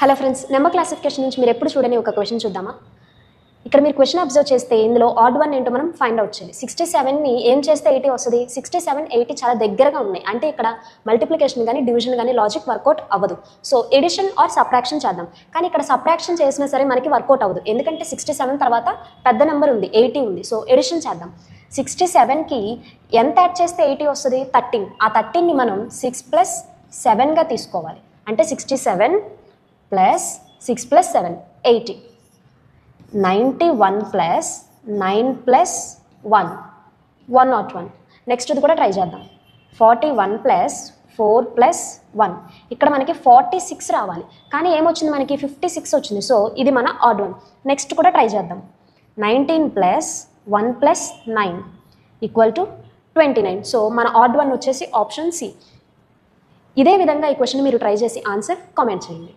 Hello friends, number classification నుంచి మీరు ఎప్పుడు చూడని ఒక క్వశ్చన్ చూద్దామా. ఇక్కడ మీరు క్వశ్చన్ అబ్జర్వ్ చేస్తే ఇందులో ఆడ్ వన్ ఏంటో మనం ఫైండ్ అవుట్ చేయాలి. 67ని ఏం చేస్తే 80 వస్తుంది? 67, 80 చాలా దగ్గరగా ఉన్నాయి. అంటే ఇక్కడ మల్టిప్లికేషన్ కానీ డివిజన్ కానీ లాజిక్ వర్కౌట్ అవ్వదు. సో ఎడిషన్ ఆర్ సబ్ట్రాక్షన్ చేద్దాం. కానీ ఇక్కడ సబ్ట్రాక్షన్ చేసినా సరే మనకి వర్కౌట్ అవ్వదు. ఎందుకంటే 67 తర్వాత పెద్ద నెంబర్ ఉంది, 80 ఉంది. సో ఎడిషన్ చేద్దాం. 67కి ఎంత యాడ్ చేస్తే 80 వస్తుంది? 13. ఆ 13ని మనం 6 + 7గా తీసుకోవాలి. అంటే 67 + 6 + 7 80. 91 + 9 + 1 101. నెక్స్ట్ ఇది కూడా ట్రై చేద్దాం. 41 + 4 + 1. ఇక్కడ మనకి 46 రావాలి. కానీ ఏమొచ్చింది మనకి? 56 వచ్చింది. సో ఇది మన ఆడ్ వన్. నెక్స్ట్ కూడా ట్రై చేద్దాం. 19 + 1 + 9 = 29. సో మన ఆడ్ వన్ వచ్చేసి ఆప్షన్ సి. ఇదే విధంగా ఈ క్వశ్చన్ మీరు ట్రై చేసి ఆన్సర్ కామెంట్ చేయండి.